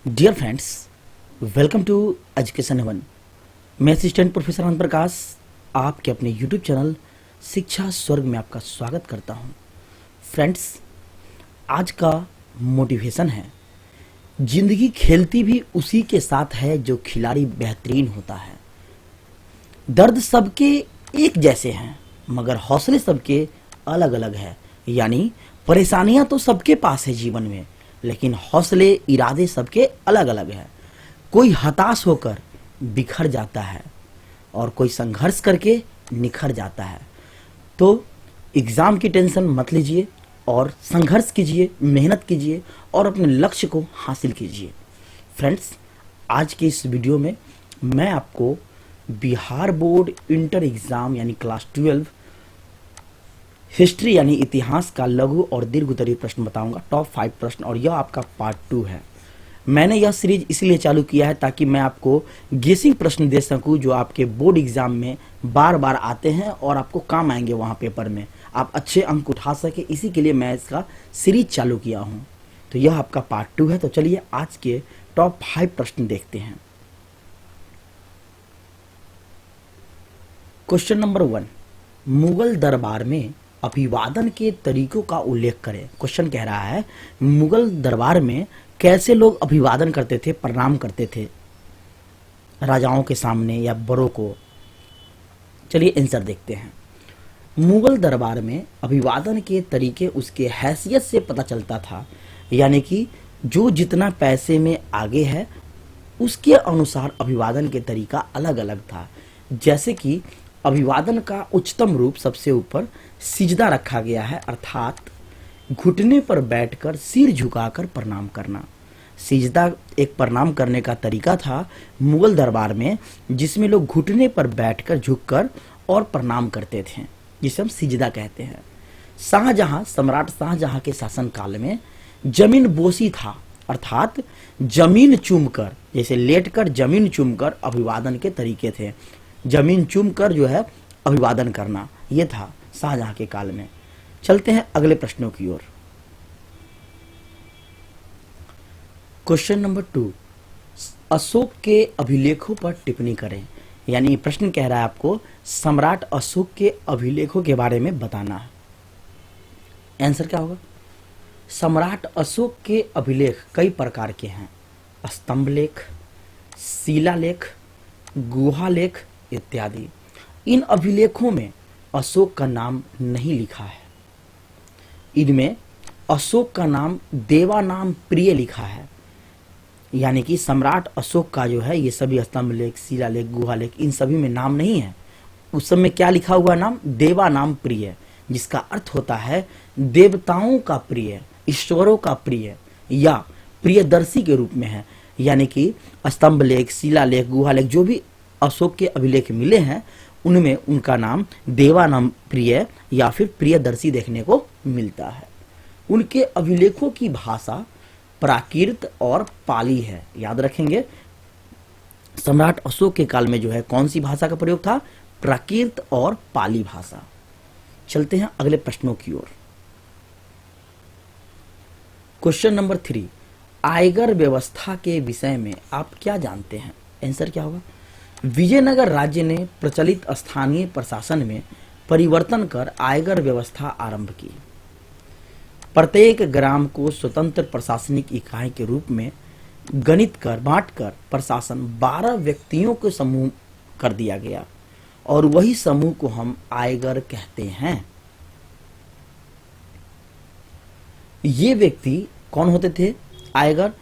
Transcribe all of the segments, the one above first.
Dear friends, welcome to education haven. मैं assistant professor Anand Prakash आपके अपने यूट्यूब चैनल शिक्षा स्वर्ग में आपका स्वागत करता हूं। फ्रेंड्स, आज का मोटिवेशन है, जिंदगी खेलती भी उसी के साथ है जो खिलाड़ी बेहतरीन होता है। दर्द सबके एक जैसे हैं मगर हौसले सबके अलग अलग है। यानी परेशानियां तो सबके पास है जीवन में, लेकिन हौसले इरादे सबके अलग अलग है। कोई हताश होकर बिखर जाता है और कोई संघर्ष करके निखर जाता है। तो एग्जाम की टेंशन मत लीजिए और संघर्ष कीजिए, मेहनत कीजिए और अपने लक्ष्य को हासिल कीजिए। फ्रेंड्स, आज के इस वीडियो में मैं आपको बिहार बोर्ड इंटर एग्जाम यानी क्लास 12 हिस्ट्री यानी इतिहास का लघु और दीर्घ उत्तरीय प्रश्न बताऊंगा, टॉप 5 प्रश्न, और यह आपका पार्ट 2 है। मैंने यह सीरीज इसलिए चालू किया है ताकि मैं आपको गेसिंग प्रश्न दे सकूं जो आपके बोर्ड एग्जाम में बार बार आते हैं और आपको काम आएंगे वहां पेपर में, आप अच्छे अंक उठा सके। इसी के लिए मैं इसका सीरीज चालू किया हूं। तो यह आपका पार्ट 2 है। तो चलिए आज के टॉप 5 प्रश्न देखते हैं। क्वेश्चन नंबर 1, मुगल दरबार में अभिवादन के तरीकों का उल्लेख करें। क्वेश्चन कह रहा है मुगल दरबार में कैसे लोग अभिवादन करते थे, प्रणाम करते थे राजाओं के सामने या बड़ों को। चलिए आंसर देखते हैं। मुगल दरबार में अभिवादन के तरीके उसके हैसियत से पता चलता था, यानी कि जो जितना पैसे में आगे है उसके अनुसार अभिवादन के तरीका अलग अलग था। जैसे कि अभिवादन का उच्चतम रूप सबसे ऊपर सिजदा रखा गया है, अर्थात घुटने पर बैठकर सिर झुकाकर प्रणाम करना। सिजदा एक प्रणाम करने का तरीका था मुगल दरबार में, जिसमें लोग घुटने पर बैठकर झुककर और प्रणाम करते थे, जिसे हम सिजदा कहते हैं। शाहजहां, सम्राट शाहजहां के शासन काल में जमीन बोसी था, अर्थात जमीन चूमकर, जैसे लेटकर जमीन चूमकर अभिवादन के तरीके थे। जमीन चूमकर जो है अभिवादन करना, यह था शाहजहां के काल में। चलते हैं अगले प्रश्नों की ओर। क्वेश्चन नंबर 2, अशोक के अभिलेखों पर टिप्पणी करें। यानी प्रश्न कह रहा है आपको सम्राट अशोक के अभिलेखों के बारे में बताना है। आंसर क्या होगा? सम्राट अशोक के अभिलेख कई प्रकार के हैं, स्तंभ लेख, शिलालेख, गुहा लेख इत्यादि। इन अभिलेखों में अशोक का नाम नहीं लिखा है। इनमें अशोक का नाम देवानाम प्रिय लिखा है, यानी कि सम्राट अशोक का जो है ये सभी स्तंभ लेख, शिलालेख, गुहा लेख, इन सभी में नाम नहीं है। उस सब में क्या लिखा हुआ नाम? देवानाम प्रिय, जिसका अर्थ होता है देवताओं का प्रिय, ईश्वरों का प्रिय या प्रियदर्शी के रूप में है। यानी कि स्तंभ लेख, शिलालेख, गुहा लेख जो भी अशोक के अभिलेख मिले हैं उनमें उनका नाम देवानाम प्रिय या फिर प्रियदर्शी देखने को मिलता है। उनके अभिलेखों की भाषा प्राकृत और पाली है। याद रखेंगे, सम्राट अशोक के काल में जो है कौन सी भाषा का प्रयोग था? प्राकृत और पाली भाषा। चलते हैं अगले प्रश्नों की ओर। क्वेश्चन नंबर 3, आयगर व्यवस्था के विषय में आप क्या जानते हैं? आंसर क्या होगा? विजयनगर राज्य ने प्रचलित स्थानीय प्रशासन में परिवर्तन कर आयगर व्यवस्था आरंभ की। प्रत्येक ग्राम को स्वतंत्र प्रशासनिक इकाई के रूप में गणित कर बांटकर प्रशासन 12 व्यक्तियों के समूह कर दिया गया और वही समूह को हम आयगर कहते हैं। ये व्यक्ति कौन होते थे? आयगर।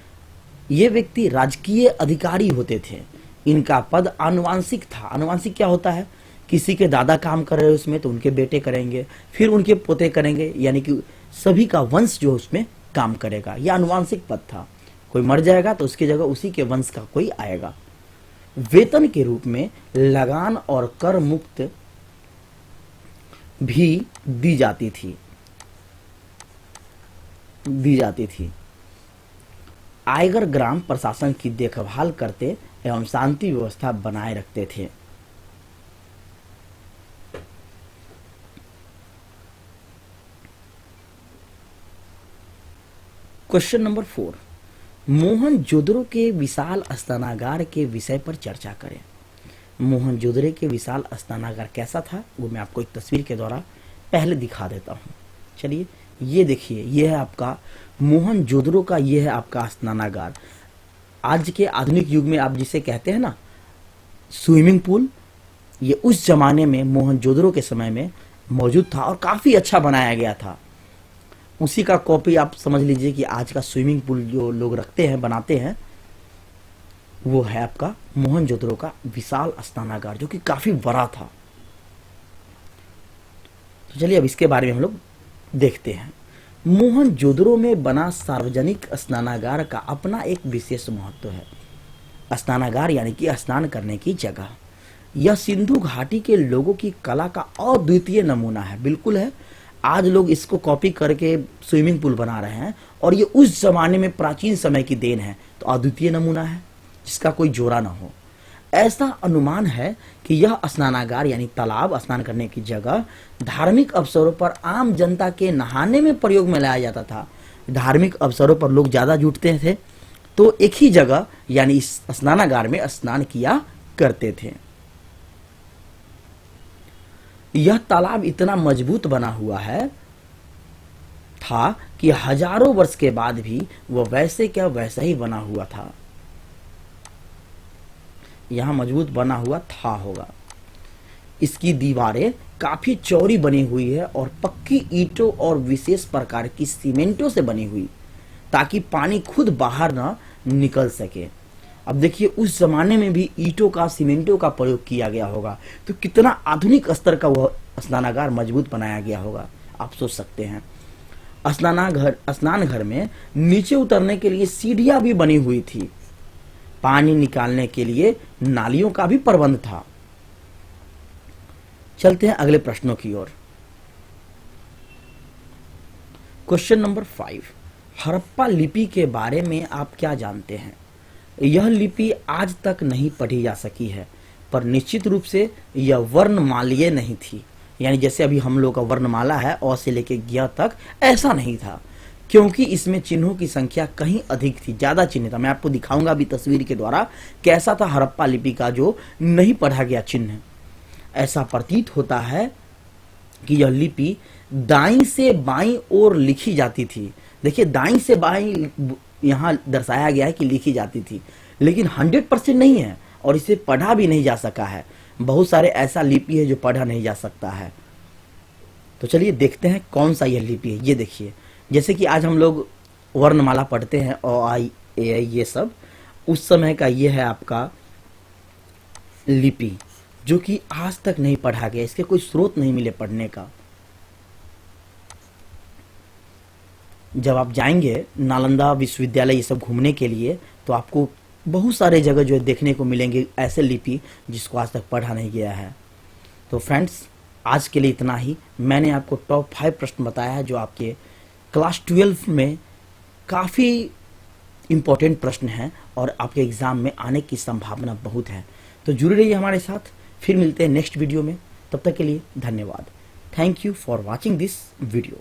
ये व्यक्ति राजकीय अधिकारी होते थे। इनका पद आनुवांशिक था। आनुवांशिक क्या होता है? किसी के दादा काम कर रहे हैं उसमें तो उनके बेटे करेंगे, फिर उनके पोते करेंगे, यानी कि सभी का वंश जो उसमें काम करेगा। यह आनुवांशिक पद था। कोई मर जाएगा तो उसकी जगह उसी के वंश का कोई आएगा। वेतन के रूप में लगान और कर मुक्त भी दी जाती थी। आयगर ग्राम प्रशासन की देखभाल करते एवं शांति व्यवस्था बनाए रखते थे। क्वेश्चन नंबर 4, मोहनजोदड़ो के विशाल अस्तानागार के विषय पर चर्चा करें। मोहनजोदड़ो के विशाल अस्तानागार कैसा था वो मैं आपको एक तस्वीर के द्वारा पहले दिखा देता हूँ। चलिए ये देखिए, ये है आपका मोहनजोदड़ो का, ये है आपका अस्तानागार। आज के आधुनिक युग में आप जिसे कहते हैं ना स्विमिंग पूल, ये उस जमाने में मोहनजोदड़ो के समय में मौजूद था और काफी अच्छा बनाया गया था। उसी का कॉपी आप समझ लीजिए कि आज का स्विमिंग पूल जो लोग रखते हैं, बनाते हैं, वो है आपका मोहनजोदड़ो का विशाल अस्तानागार जो कि काफी बड़ा था। तो चलिए अब इसके बारे में हम लोग देखते हैं। मोहनजोदड़ो में बना सार्वजनिक स्नानागार का अपना एक विशेष महत्व है। स्नानागार यानी कि स्नान करने की जगह। यह सिंधु घाटी के लोगों की कला का अद्वितीय नमूना है। बिल्कुल है, आज लोग इसको कॉपी करके स्विमिंग पूल बना रहे हैं और ये उस जमाने में प्राचीन समय की देन है, तो अद्वितीय नमूना है जिसका कोई जोड़ा ना हो। ऐसा अनुमान है कि यह स्नानागार यानी तालाब, स्नान करने की जगह, धार्मिक अवसरों पर आम जनता के नहाने में प्रयोग में लाया जाता था। धार्मिक अवसरों पर लोग ज्यादा जुटते थे तो एक ही जगह यानी इस स्नानागार में स्नान किया करते थे। यह तालाब इतना मजबूत बना हुआ है था कि हजारों वर्ष के बाद भी वह वैसे क्या वैसा ही बना हुआ था। यहां मजबूत बना हुआ था होगा। इसकी दीवारें काफी चौड़ी बनी हुई है और पक्की ईंटों और विशेष प्रकार की सीमेंटों से बनी हुई, ताकि पानी खुद बाहर ना निकल सके। अब देखिए उस जमाने में भी ईंटों का, सीमेंटों का प्रयोग किया गया होगा, तो कितना आधुनिक स्तर का वह स्नानागार मजबूत बनाया गया होगा, आप सोच सकते हैं। स्नान घर में नीचे उतरने के लिए सीढ़ियां भी बनी हुई थी। पानी निकालने के लिए नालियों का भी प्रबंध था। चलते हैं अगले प्रश्नों की ओर। क्वेश्चन नंबर 5, हड़प्पा लिपि के बारे में आप क्या जानते हैं? यह लिपि आज तक नहीं पढ़ी जा सकी है, पर निश्चित रूप से यह वर्णमालीय नहीं थी। यानी जैसे अभी हम लोग का वर्णमाला है अ से लेके ज्ञ तक, ऐसा नहीं था, क्योंकि इसमें चिन्हों की संख्या कहीं अधिक थी, ज्यादा चिन्ह था। मैं आपको दिखाऊंगा अभी तस्वीर के द्वारा कैसा था हड़प्पा लिपि का जो नहीं पढ़ा गया चिन्ह। ऐसा प्रतीत होता है कि यह लिपि दाईं से बाईं ओर लिखी जाती थी। देखिए दाईं से बाईं यहां दर्शाया गया है कि लिखी जाती थी, लेकिन 100% नहीं है और इसे पढ़ा भी नहीं जा सका है। बहुत सारे ऐसा लिपि है जो पढ़ा नहीं जा सकता है। तो चलिए देखते हैं कौन सा यह लिपि है। ये देखिए, जैसे कि आज हम लोग वर्णमाला पढ़ते हैं अ आई ए आई ये सब, उस समय का ये है आपका लिपि जो कि आज तक नहीं पढ़ा गया, इसके कोई स्रोत नहीं मिले पढ़ने का। जब आप जाएंगे नालंदा विश्वविद्यालय ये सब घूमने के लिए, तो आपको बहुत सारे जगह जो है देखने को मिलेंगे ऐसे लिपि जिसको आज तक पढ़ा नहीं गया है। तो फ्रेंड्स आज के लिए इतना ही। मैंने आपको टॉप 5 प्रश्न बताया है जो आपके क्लास 12 में काफ़ी इम्पोर्टेंट प्रश्न हैं और आपके एग्ज़ाम में आने की संभावना बहुत है। तो जुड़े रहिए हमारे साथ, फिर मिलते हैं नेक्स्ट वीडियो में। तब तक के लिए धन्यवाद। Thank you for watching this video.